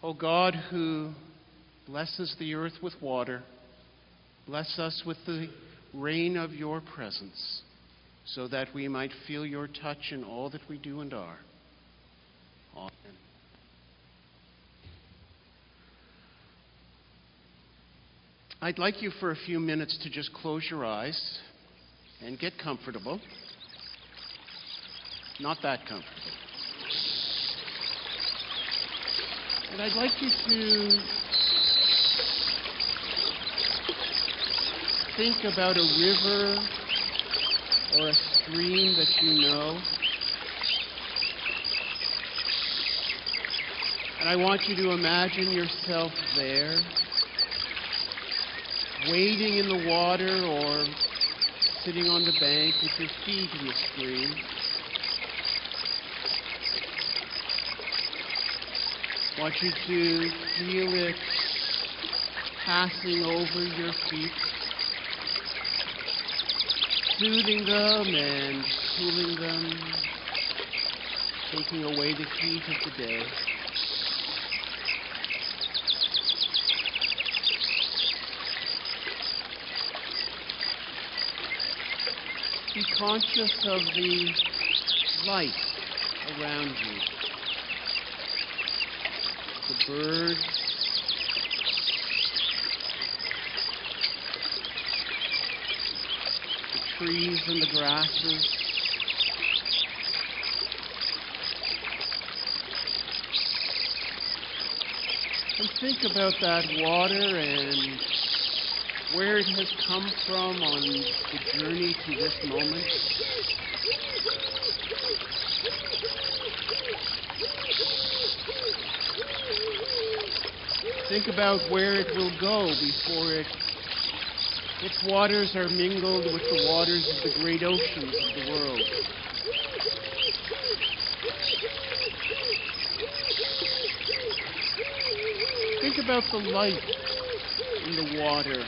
O God, who blesses the earth with water, bless us with the rain of your presence, so that we might feel your touch in all that we do and are. Amen. I'd like you for a few minutes to just close your eyes and get comfortable. Not that comfortable. And I'd like you to think about a river or a stream that you know. And I want you to imagine yourself there, wading in the water or sitting on the bank with your feet in the stream. I want you to feel it passing over your feet, soothing them and cooling them, taking away the heat of the day. Be conscious of the light around you. The birds, the trees and the grasses, and think about that water and where it has come from on the journey to this moment. Think about where it will go before its waters are mingled with the waters of the great oceans of the world. Think about the light in the water.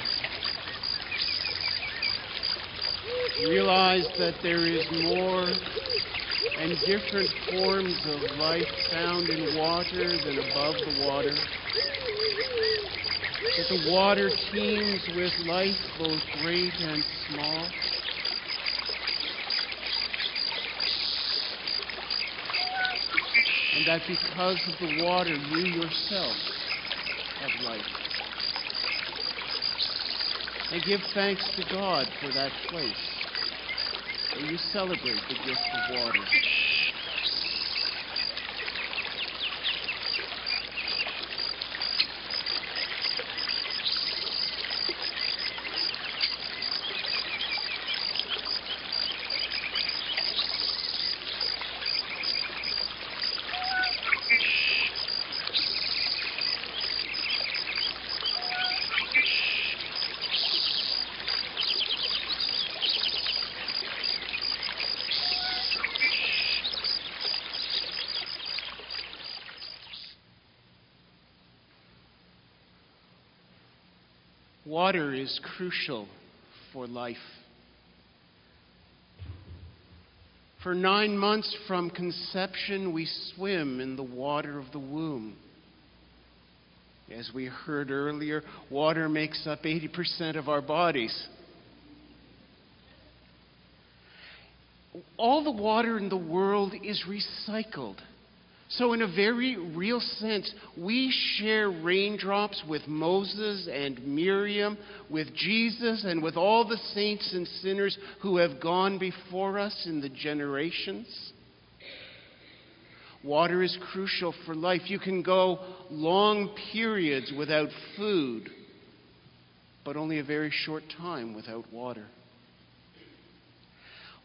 Realize that there is more and different forms of life found in water than above the water. That the water teems with life, both great and small. And that because of the water, you yourself have life. And give thanks to God for that place where you celebrate the gift of water. Water is crucial for life. For 9 months from conception, we swim in the water of the womb. As we heard earlier, water makes up 80% of our bodies. All the water in the world is recycled. So in a very real sense, we share raindrops with Moses and Miriam, with Jesus, and with all the saints and sinners who have gone before us in the generations. Water is crucial for life. You can go long periods without food, but only a very short time without water.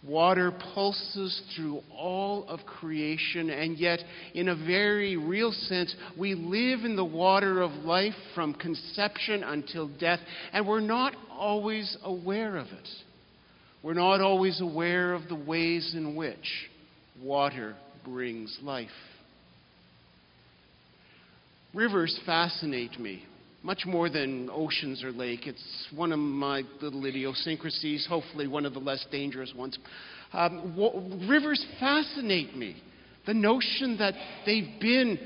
Water pulses through all of creation, and yet, in a very real sense, we live in the water of life from conception until death, and we're not always aware of it. We're not always aware of the ways in which water brings life. Rivers fascinate me, much more than oceans or lake. It's one of my little idiosyncrasies, hopefully one of the less dangerous ones. Rivers fascinate me. The notion that they've been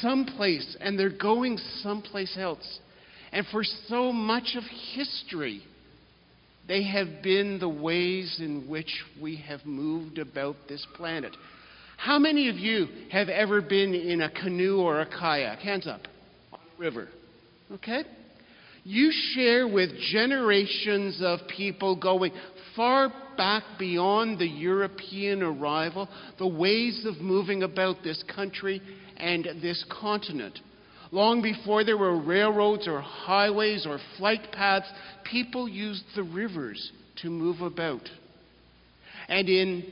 someplace and they're going someplace else. And for so much of history, they have been the ways in which we have moved about this planet. How many of you have ever been in a canoe or a kayak? Hands up. On the river. Okay? You share with generations of people going far back beyond the European arrival the ways of moving about this country and this continent. Long before there were railroads or highways or flight paths, people used the rivers to move about. And in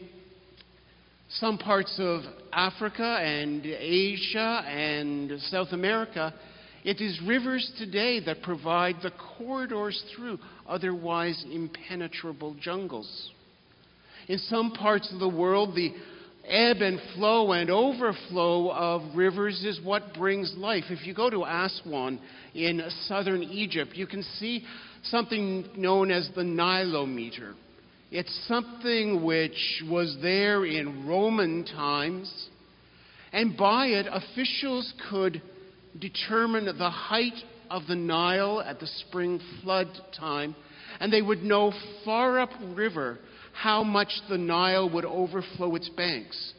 some parts of Africa and Asia and South America, it is rivers today that provide the corridors through otherwise impenetrable jungles. In some parts of the world, the ebb and flow and overflow of rivers is what brings life. If you go to Aswan in southern Egypt, you can see something known as the Nilometer. It's something which was there in Roman times, and by it, officials could determine the height of the Nile at the spring flood time, and they would know far upriver how much the Nile would overflow its banks.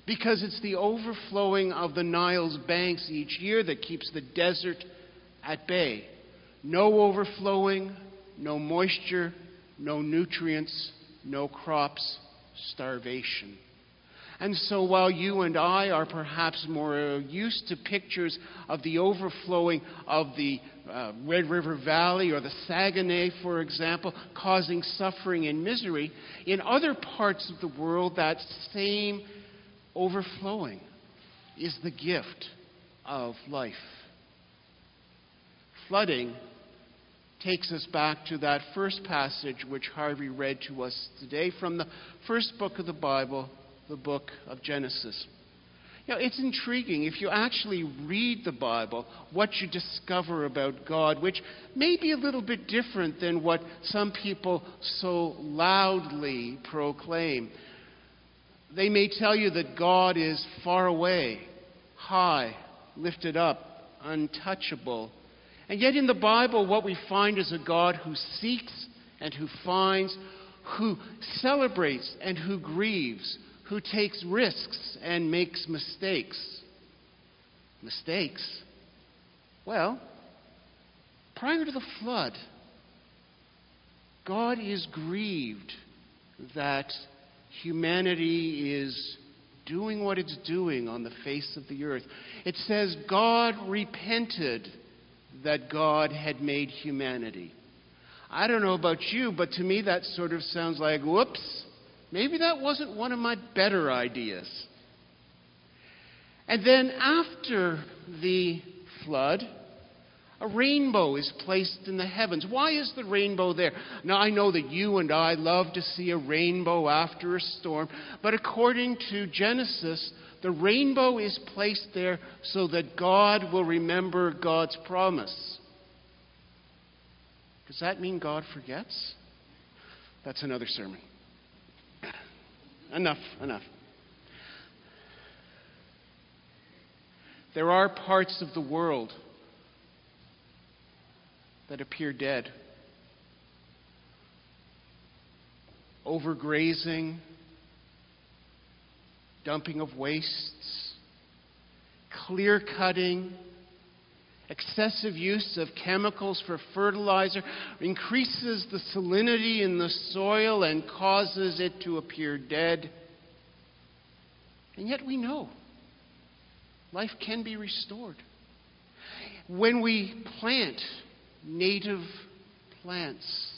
Because it's the overflowing of the Nile's banks each year that keeps the desert at bay. No overflowing, no moisture, no nutrients, no crops, starvation. And so while you and I are perhaps more used to pictures of the overflowing of the Red River Valley or the Saguenay, for example, causing suffering and misery, in other parts of the world that same overflowing is the gift of life. Flooding takes us back to that first passage which Harvey read to us today from the first book of the Bible, the book of Genesis. You know, it's intriguing if you actually read the Bible, what you discover about God, which may be a little bit different than what some people so loudly proclaim. They may tell you that God is far away, high, lifted up, untouchable. And yet in the Bible, what we find is a God who seeks and who finds, who celebrates and who grieves, who takes risks and makes mistakes. Mistakes? Well, prior to the flood, God is grieved that humanity is doing what it's doing on the face of the earth. It says God repented that God had made humanity. I don't know about you, but to me that sort of sounds like, whoops, maybe that wasn't one of my better ideas. And then after the flood, a rainbow is placed in the heavens. Why is the rainbow there? Now, I know that you and I love to see a rainbow after a storm, but according to Genesis, the rainbow is placed there so that God will remember God's promise. Does that mean God forgets? That's another sermon. Enough. There are parts of the world that appear dead. Overgrazing, dumping of wastes, clear-cutting, excessive use of chemicals for fertilizer increases the salinity in the soil and causes it to appear dead. And yet we know life can be restored. When we plant native plants,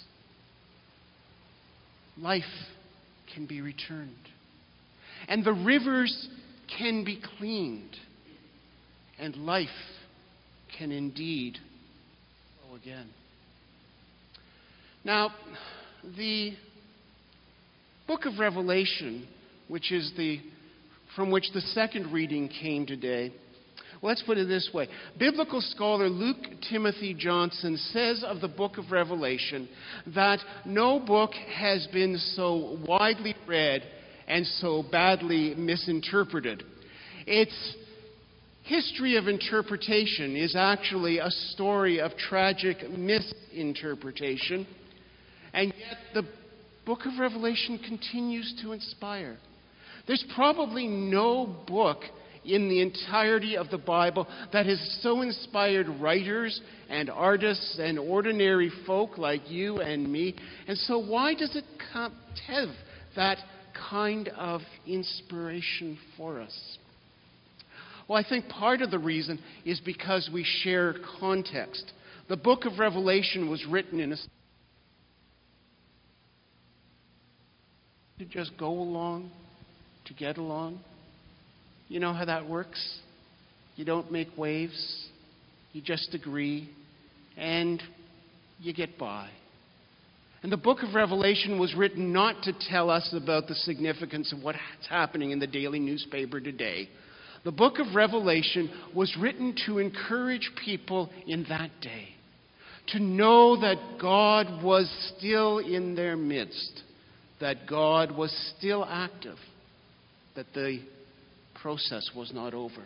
life can be returned. And the rivers can be cleaned. And life can indeed flow again. Now, the book of Revelation, which is from which the second reading came today, let's put it this way. Biblical scholar Luke Timothy Johnson says of the book of Revelation that no book has been so widely read and so badly misinterpreted. It's History of interpretation is actually a story of tragic misinterpretation, and yet the book of Revelation continues to inspire. There's probably no book in the entirety of the Bible that has so inspired writers and artists and ordinary folk like you and me. And so why does it have that kind of inspiration for us? Well, I think part of the reason is because we share context. The book of Revelation was written in a to just go along, to get along. You know how that works? You don't make waves. You just agree, and you get by. And the book of Revelation was written not to tell us about the significance of what's happening in the daily newspaper today. The book of Revelation was written to encourage people in that day to know that God was still in their midst, that God was still active, that the process was not over.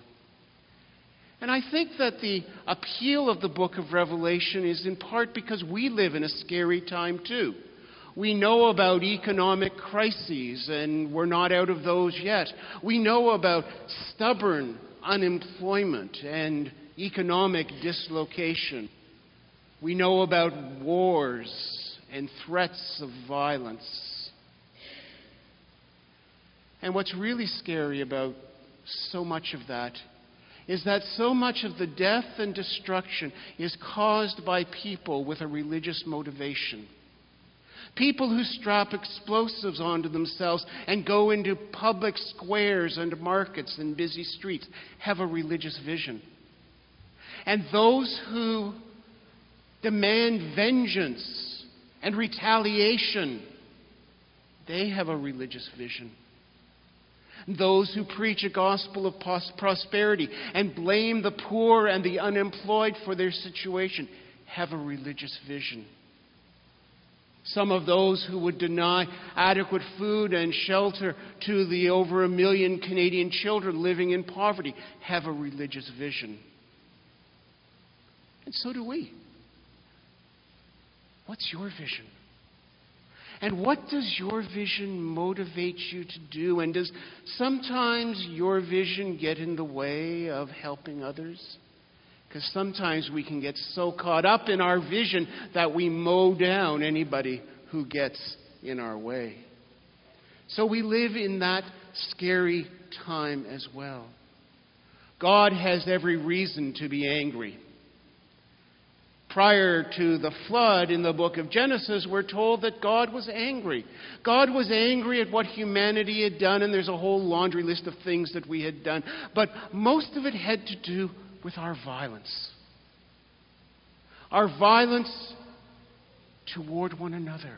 And I think that the appeal of the book of Revelation is in part because we live in a scary time too. We know about economic crises, and we're not out of those yet. We know about stubborn unemployment and economic dislocation. We know about wars and threats of violence. And what's really scary about so much of that is that so much of the death and destruction is caused by people with a religious motivation. People who strap explosives onto themselves and go into public squares and markets and busy streets have a religious vision. And those who demand vengeance and retaliation, they have a religious vision. Those who preach a gospel of prosperity and blame the poor and the unemployed for their situation have a religious vision. Some of those who would deny adequate food and shelter to the over 1 million Canadian children living in poverty have a religious vision. And so do we. What's your vision? And what does your vision motivate you to do? And does sometimes your vision get in the way of helping others? Because sometimes we can get so caught up in our vision that we mow down anybody who gets in our way. So we live in that scary time as well. God has every reason to be angry. Prior to the flood in the book of Genesis, we're told that God was angry. God was angry at what humanity had done, and there's a whole laundry list of things that we had done. But most of it had to do with our violence. Our violence toward one another.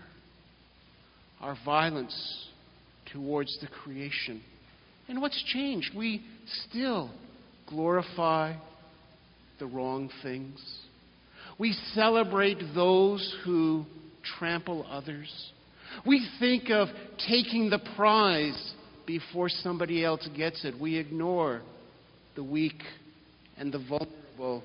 Our violence towards the creation. And what's changed? We still glorify the wrong things. We celebrate those who trample others. We think of taking the prize before somebody else gets it. We ignore the weak and the vulnerable